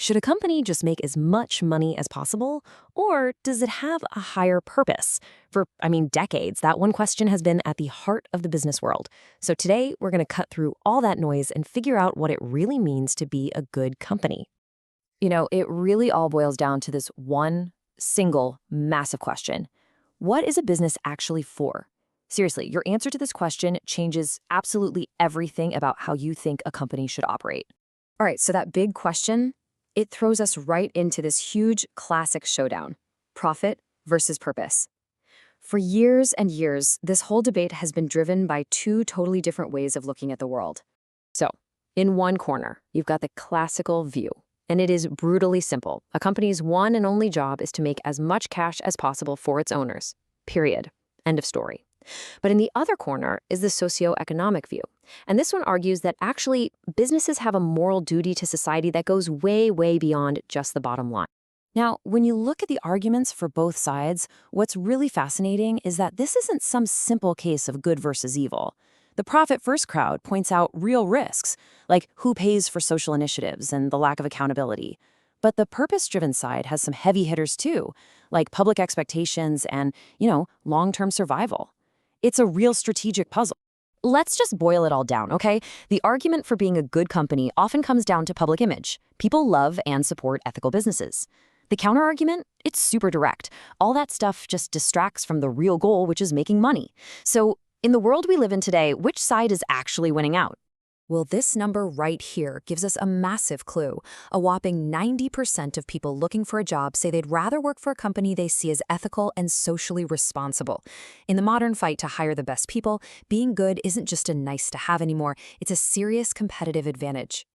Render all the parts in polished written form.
Should a company just make as much money as possible, or does it have a higher purpose? For decades, that one question has been at the heart of the business world. So today, we're going to cut through all that noise and figure out what it really means to be a good company. It really all boils down to this one single massive question. What is a business actually for? Seriously, your answer to this question changes absolutely everything about how you think a company should operate. All right, so that big question, it throws us right into this huge classic showdown: profit versus purpose. For years and years, this whole debate has been driven by two totally different ways of looking at the world. So, in one corner, you've got the classical view, and it is brutally simple. A company's one and only job is to make as much cash as possible for its owners. Period. End of story. But in the other corner is the socioeconomic view. And this one argues that actually businesses have a moral duty to society that goes way, way beyond just the bottom line. Now, when you look at the arguments for both sides, what's really fascinating is that this isn't some simple case of good versus evil. The profit-first crowd points out real risks, like who pays for social initiatives and the lack of accountability. But the purpose-driven side has some heavy hitters too, like public expectations and, long-term survival. It's a real strategic puzzle. Let's just boil it all down, okay? The argument for being a good company often comes down to public image. People love and support ethical businesses. The counterargument? It's super direct. All that stuff just distracts from the real goal, which is making money. So, in the world we live in today, which side is actually winning out? Well, this number right here gives us a massive clue. A whopping 90% of people looking for a job say they'd rather work for a company they see as ethical and socially responsible. In the modern fight to hire the best people, being good isn't just a nice to have anymore, it's a serious competitive advantage.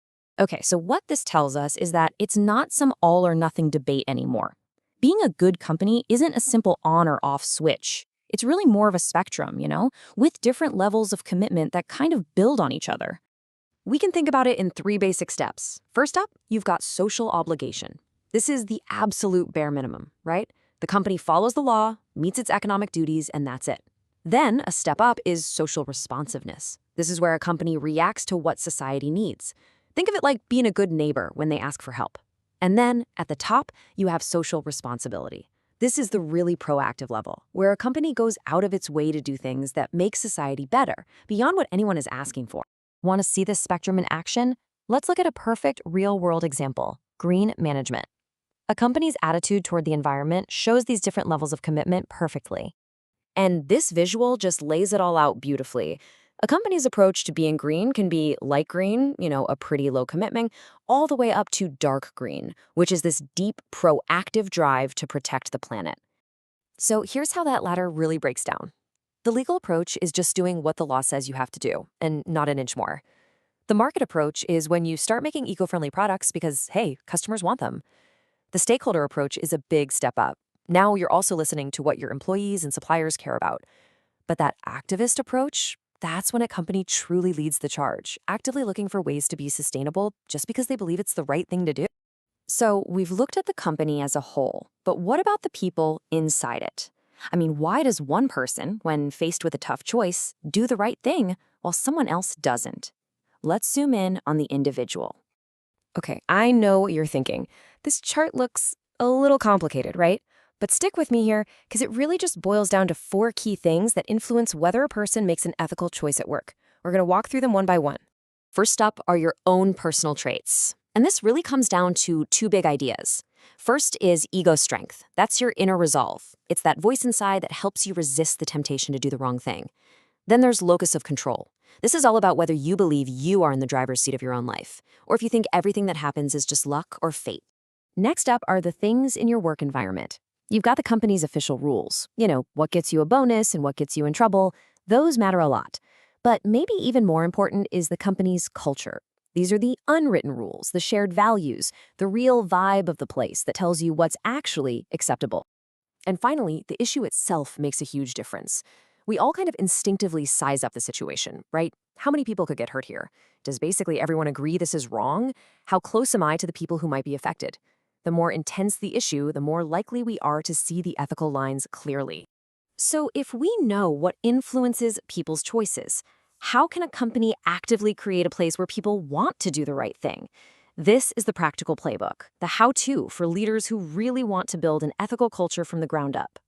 Okay, so what this tells us is that it's not some all or nothing debate anymore. Being a good company isn't a simple on or off switch. It's really more of a spectrum, with different levels of commitment that kind of build on each other. We can think about it in three basic steps. First up, you've got social obligation. This is the absolute bare minimum, right? The company follows the law, meets its economic duties, and that's it. Then a step up is social responsiveness. This is where a company reacts to what society needs. Think of it like being a good neighbor when they ask for help. And then, at the top, you have social responsibility. This is the really proactive level, where a company goes out of its way to do things that make society better, beyond what anyone is asking for. Want to see this spectrum in action? Let's look at a perfect real-world example: green management. A company's attitude toward the environment shows these different levels of commitment perfectly. And this visual just lays it all out beautifully. A company's approach to being green can be light green, a pretty low commitment, all the way up to dark green, which is this deep, proactive drive to protect the planet. So here's how that ladder really breaks down. The legal approach is just doing what the law says you have to do, and not an inch more. The market approach is when you start making eco-friendly products because, hey, customers want them. The stakeholder approach is a big step up. Now you're also listening to what your employees and suppliers care about. But that activist approach, that's when a company truly leads the charge, actively looking for ways to be sustainable just because they believe it's the right thing to do. So we've looked at the company as a whole, but what about the people inside it? Why does one person, when faced with a tough choice, do the right thing while someone else doesn't? Let's zoom in on the individual. Okay, I know what you're thinking. This chart looks a little complicated, right? But stick with me here, because it really just boils down to four key things that influence whether a person makes an ethical choice at work. We're going to walk through them one by one. First up are your own personal traits. And this really comes down to two big ideas. First is ego strength. That's your inner resolve. It's that voice inside that helps you resist the temptation to do the wrong thing. Then there's locus of control. This is all about whether you believe you are in the driver's seat of your own life, or if you think everything that happens is just luck or fate. Next up are the things in your work environment. You've got the company's official rules. What gets you a bonus and what gets you in trouble. Those matter a lot. But maybe even more important is the company's culture. These are the unwritten rules, the shared values, the real vibe of the place that tells you what's actually acceptable. And finally, the issue itself makes a huge difference. We all kind of instinctively size up the situation, right? How many people could get hurt here? Does basically everyone agree this is wrong? How close am I to the people who might be affected? The more intense the issue, the more likely we are to see the ethical lines clearly. So if we know what influences people's choices, how can a company actively create a place where people want to do the right thing? This is the practical playbook, the how-to for leaders who really want to build an ethical culture from the ground up.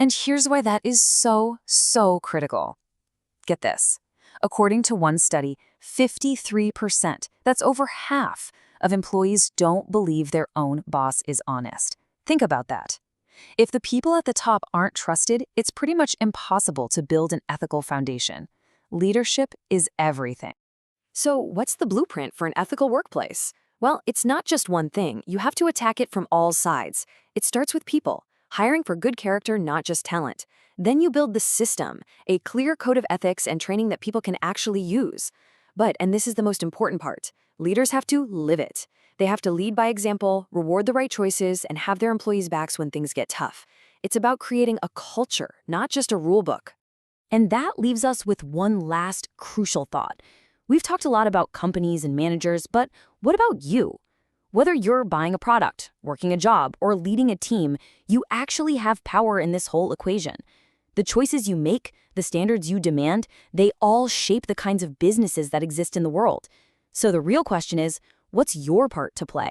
And here's why that is so critical. Get this. According to one study, 53%, that's over half, of employees don't believe their own boss is honest. Think about that. If the people at the top aren't trusted, it's pretty much impossible to build an ethical foundation. Leadership is everything. So what's the blueprint for an ethical workplace? Well, it's not just one thing. You have to attack it from all sides. It starts with people, hiring for good character, not just talent. Then you build the system, a clear code of ethics and training that people can actually use. But, and this is the most important part, leaders have to live it. They have to lead by example, reward the right choices, and have their employees' backs when things get tough. It's about creating a culture, not just a rule book. And that leaves us with one last crucial thought. We've talked a lot about companies and managers, but what about you? Whether you're buying a product, working a job, or leading a team, you actually have power in this whole equation. The choices you make, the standards you demand, they all shape the kinds of businesses that exist in the world. So the real question is, what's your part to play?